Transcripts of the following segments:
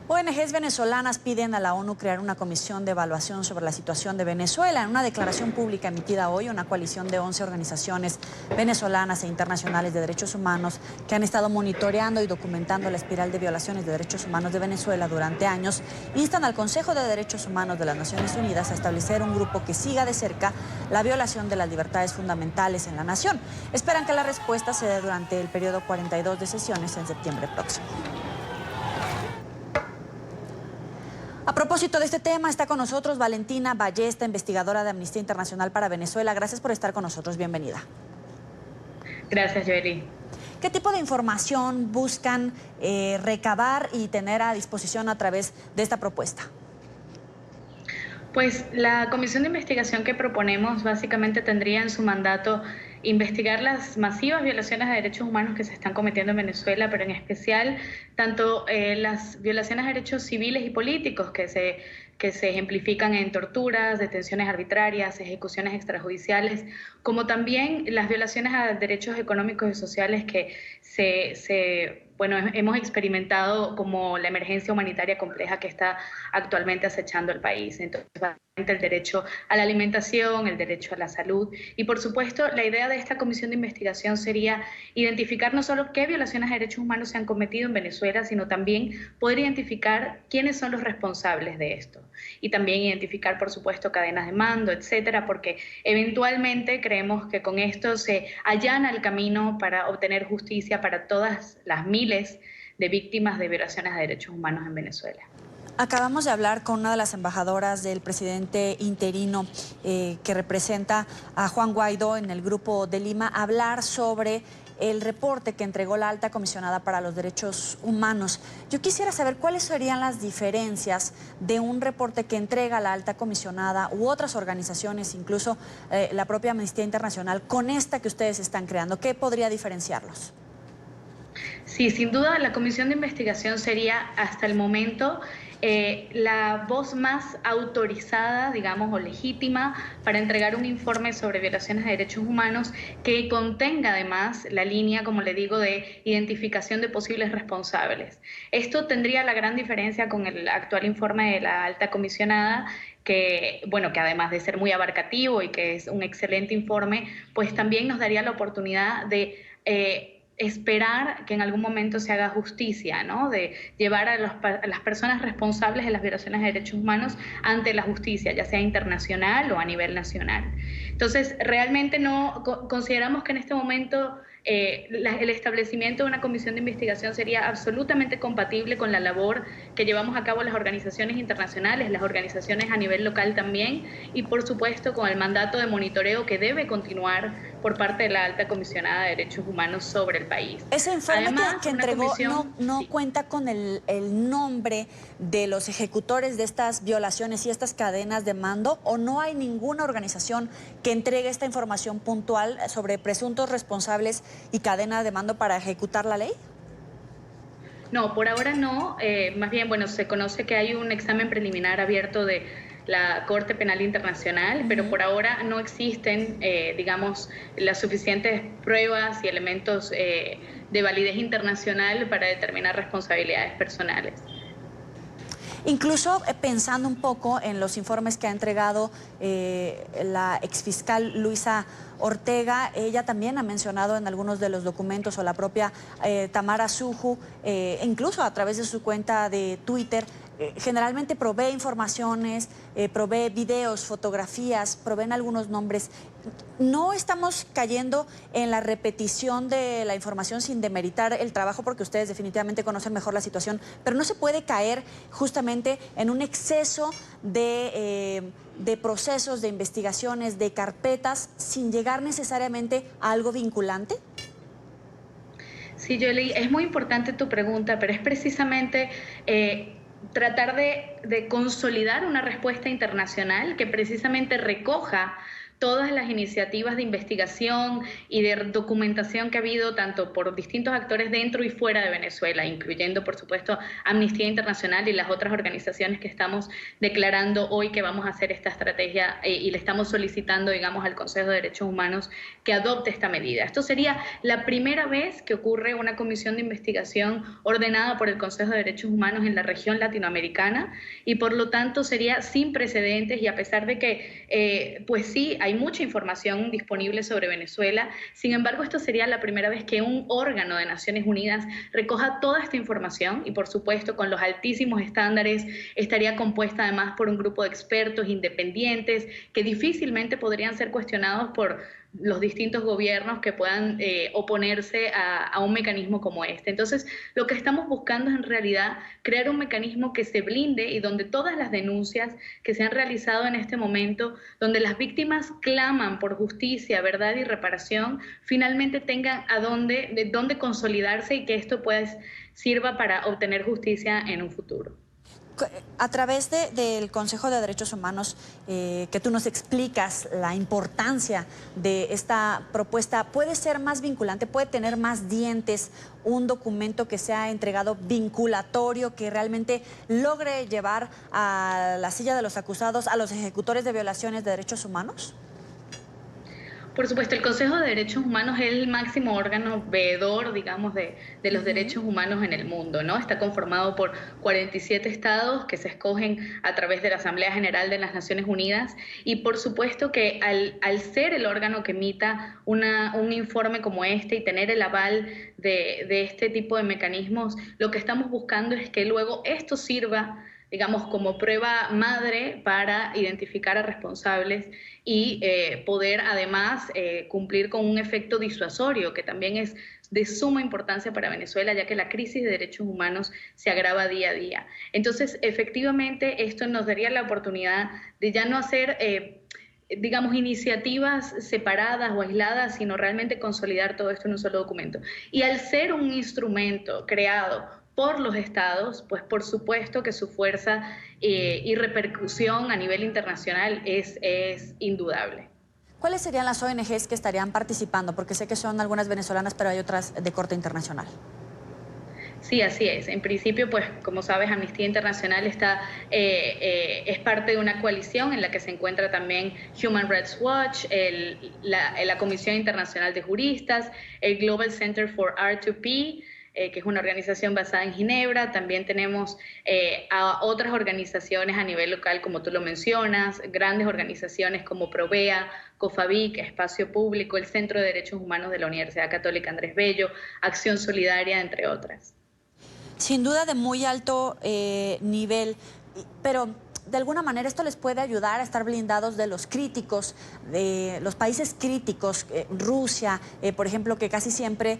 ONGs venezolanas piden a la ONU crear una comisión de evaluación sobre la situación de Venezuela. En una declaración pública emitida hoy, una coalición de 11 organizaciones venezolanas e internacionales de derechos humanos que han estado monitoreando y documentando la espiral de violaciones de derechos humanos de Venezuela durante años, instan al Consejo de Derechos Humanos de las Naciones Unidas a establecer un grupo que siga de cerca la violación de las libertades fundamentales en la nación. Esperan que la respuesta se dé durante el periodo 42 de sesiones en septiembre próximo. A propósito de este tema, está con nosotros Valentina Ballesta, investigadora de Amnistía Internacional para Venezuela. Gracias por estar con nosotros. Bienvenida. Gracias, Joely. ¿Qué tipo de información buscan recabar y tener a disposición a través de esta propuesta? Pues la comisión de investigación que proponemos básicamente tendría en su mandato investigar las masivas violaciones a derechos humanos que se están cometiendo en Venezuela, pero en especial tanto las violaciones a derechos civiles y políticos que se ejemplifican en torturas, detenciones arbitrarias, ejecuciones extrajudiciales, como también las violaciones a derechos económicos y sociales que hemos experimentado, como la emergencia humanitaria compleja que está actualmente acechando el país. Entonces, el derecho a la alimentación, el derecho a la salud y, por supuesto, la idea de esta comisión de investigación sería identificar no solo qué violaciones a derechos humanos se han cometido en Venezuela, sino también poder identificar quiénes son los responsables de esto y también identificar, por supuesto, cadenas de mando, etcétera, porque eventualmente creemos que con esto se allana el camino para obtener justicia para todas las miles de víctimas de violaciones a derechos humanos en Venezuela. Acabamos de hablar con una de las embajadoras del presidente interino que representa a Juan Guaidó en el Grupo de Lima, hablar sobre el reporte que entregó la alta comisionada para los derechos humanos. Yo quisiera saber cuáles serían las diferencias de un reporte que entrega la alta comisionada u otras organizaciones, incluso la propia Amnistía Internacional, con esta que ustedes están creando. ¿Qué podría diferenciarlos? Sí, sin duda la comisión de investigación sería hasta el momento la voz más autorizada, digamos, o legítima para entregar un informe sobre violaciones de derechos humanos que contenga además la línea, como le digo, de identificación de posibles responsables. Esto tendría la gran diferencia con el actual informe de la alta comisionada, que además de ser muy abarcativo y que es un excelente informe, pues también nos daría la oportunidad de esperar que en algún momento se haga justicia, ¿no? De llevar a las personas responsables de las violaciones de derechos humanos ante la justicia, ya sea internacional o a nivel nacional. Entonces, realmente no consideramos que en este momento el establecimiento de una comisión de investigación sería absolutamente compatible con la labor que llevamos a cabo las organizaciones internacionales, las organizaciones a nivel local también, y por supuesto con el mandato de monitoreo que debe continuar por parte de la alta comisionada de derechos humanos sobre el país. Ese informe Además, que entregó no sí, cuenta con el nombre de los ejecutores de estas violaciones y estas cadenas de mando, ¿o no hay ninguna organización que entregue esta información puntual sobre presuntos responsables y cadena de mando para ejecutar la ley? No, por ahora no. Más bien, se conoce que hay un examen preliminar abierto de la Corte Penal Internacional, pero por ahora no existen, digamos, las suficientes pruebas y elementos de validez internacional para determinar responsabilidades personales. Incluso pensando un poco en los informes que ha entregado la exfiscal Luisa Ortega, ella también ha mencionado en algunos de los documentos, o la propia Tamara Suju, incluso a través de su cuenta de Twitter, generalmente provee informaciones, provee videos, fotografías, proveen algunos nombres. No estamos cayendo en la repetición de la información sin demeritar el trabajo, porque ustedes definitivamente conocen mejor la situación, pero no se puede caer justamente en un exceso de procesos, de investigaciones, de carpetas, sin llegar necesariamente a algo vinculante. Sí, Joely, es muy importante tu pregunta, pero es precisamente tratar de consolidar una respuesta internacional que precisamente recoja todas las iniciativas de investigación y de documentación que ha habido tanto por distintos actores dentro y fuera de Venezuela, incluyendo, por supuesto, Amnistía Internacional y las otras organizaciones que estamos declarando hoy que vamos a hacer esta estrategia y le estamos solicitando, digamos, al Consejo de Derechos Humanos que adopte esta medida. Esto sería la primera vez que ocurre una comisión de investigación ordenada por el Consejo de Derechos Humanos en la región latinoamericana y por lo tanto sería sin precedentes, y a pesar de que pues sí, hay mucha información disponible sobre Venezuela, sin embargo esto sería la primera vez que un órgano de Naciones Unidas recoja toda esta información y por supuesto con los altísimos estándares, estaría compuesta además por un grupo de expertos independientes que difícilmente podrían ser cuestionados por los distintos gobiernos que puedan oponerse a un mecanismo como este. Entonces, lo que estamos buscando es en realidad crear un mecanismo que se blinde y donde todas las denuncias que se han realizado en este momento, donde las víctimas claman por justicia, verdad y reparación, finalmente tengan de dónde consolidarse y que esto pues sirva para obtener justicia en un futuro. A través del Consejo de Derechos Humanos, que tú nos explicas la importancia de esta propuesta, ¿puede ser más vinculante, puede tener más dientes un documento que sea entregado vinculatorio, que realmente logre llevar a la silla de los acusados a los ejecutores de violaciones de derechos humanos? Por supuesto, el Consejo de Derechos Humanos es el máximo órgano veedor, digamos, de los derechos humanos en el mundo, ¿no? Está conformado por 47 estados que se escogen a través de la Asamblea General de las Naciones Unidas y por supuesto que al ser el órgano que emita un informe como este y tener el aval de este tipo de mecanismos, lo que estamos buscando es que luego esto sirva, digamos, como prueba madre para identificar a responsables y poder además cumplir con un efecto disuasorio que también es de suma importancia para Venezuela, ya que la crisis de derechos humanos se agrava día a día. Entonces, efectivamente, esto nos daría la oportunidad de ya no hacer digamos, iniciativas separadas o aisladas, sino realmente consolidar todo esto en un solo documento. Y al ser un instrumento creado por los estados, pues por supuesto que su fuerza y repercusión a nivel internacional es indudable. ¿Cuáles serían las ONGs que estarían participando? Porque sé que son algunas venezolanas, pero hay otras de corte internacional. Sí, así es. En principio, pues, como sabes, Amnistía Internacional es parte de una coalición en la que se encuentra también Human Rights Watch, la Comisión Internacional de Juristas, el Global Center for R2P, que es una organización basada en Ginebra. También tenemos a otras organizaciones a nivel local, como tú lo mencionas, grandes organizaciones como Provea, COFAVIC, Espacio Público, el Centro de Derechos Humanos de la Universidad Católica Andrés Bello, Acción Solidaria, entre otras. Sin duda de muy alto nivel, pero de alguna manera esto les puede ayudar a estar blindados de los críticos, de los países críticos, Rusia, por ejemplo, que casi siempre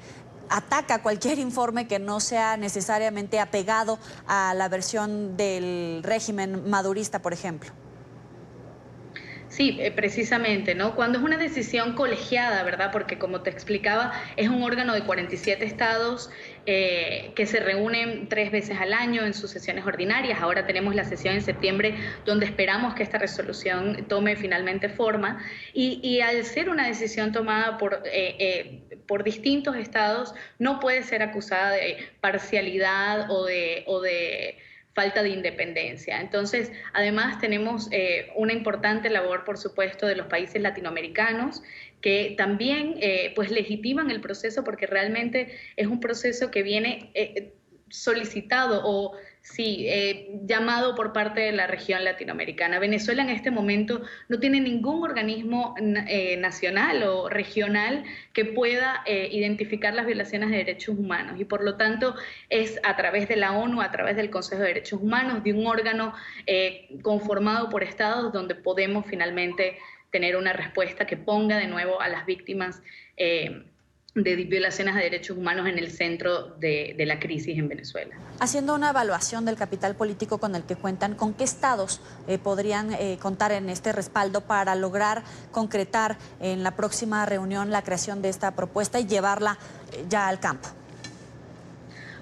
ataca cualquier informe que no sea necesariamente apegado a la versión del régimen madurista, por ejemplo. Sí, precisamente, ¿no? Cuando es una decisión colegiada, ¿verdad? Porque como te explicaba, es un órgano de 47 estados que se reúnen 3 veces al año en sus sesiones ordinarias. Ahora tenemos la sesión en septiembre donde esperamos que esta resolución tome finalmente forma. Y al ser una decisión tomada por distintos estados, no puede ser acusada de parcialidad o de falta de independencia. Entonces, además tenemos una importante labor, por supuesto, de los países latinoamericanos que también pues legitiman el proceso porque realmente es un proceso que viene solicitado o sí, llamado por parte de la región latinoamericana. Venezuela en este momento no tiene ningún organismo nacional o regional que pueda identificar las violaciones de derechos humanos y por lo tanto es a través de la ONU, a través del Consejo de Derechos Humanos, de un órgano conformado por estados donde podemos finalmente tener una respuesta que ponga de nuevo a las víctimas de violaciones de derechos humanos en el centro de la crisis en Venezuela. Haciendo una evaluación del capital político con el que cuentan, ¿con qué estados podrían contar en este respaldo para lograr concretar en la próxima reunión la creación de esta propuesta y llevarla ya al campo?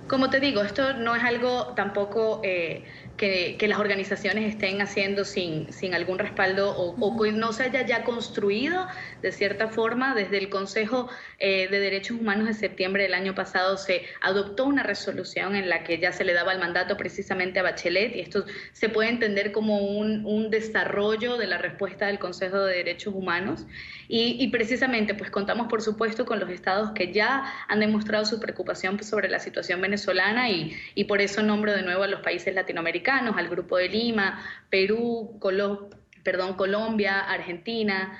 Como te digo, esto no es algo tampoco que las organizaciones estén haciendo sin algún respaldo o que no se haya ya construido de cierta forma. Desde el Consejo de Derechos Humanos de septiembre del año pasado se adoptó una resolución en la que ya se le daba el mandato precisamente a Bachelet, y esto se puede entender como un desarrollo de la respuesta del Consejo de Derechos Humanos. Y precisamente pues contamos por supuesto con los estados que ya han demostrado su preocupación sobre la situación venezolana, y por eso nombro de nuevo a los países latinoamericanos, al Grupo de Lima, Perú, Colombia, Argentina,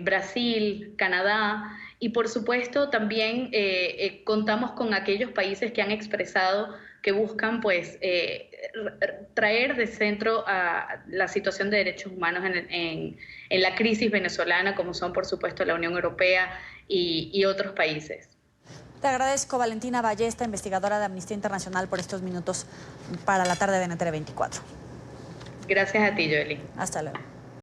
Brasil, Canadá, y por supuesto también contamos con aquellos países que han expresado que buscan pues traer de centro a la situación de derechos humanos en la crisis venezolana, como son por supuesto la Unión Europea y otros países. Te agradezco, Valentina Ballesta, investigadora de Amnistía Internacional, por estos minutos para la tarde de NTN 24. Gracias a ti, Joely. Hasta luego.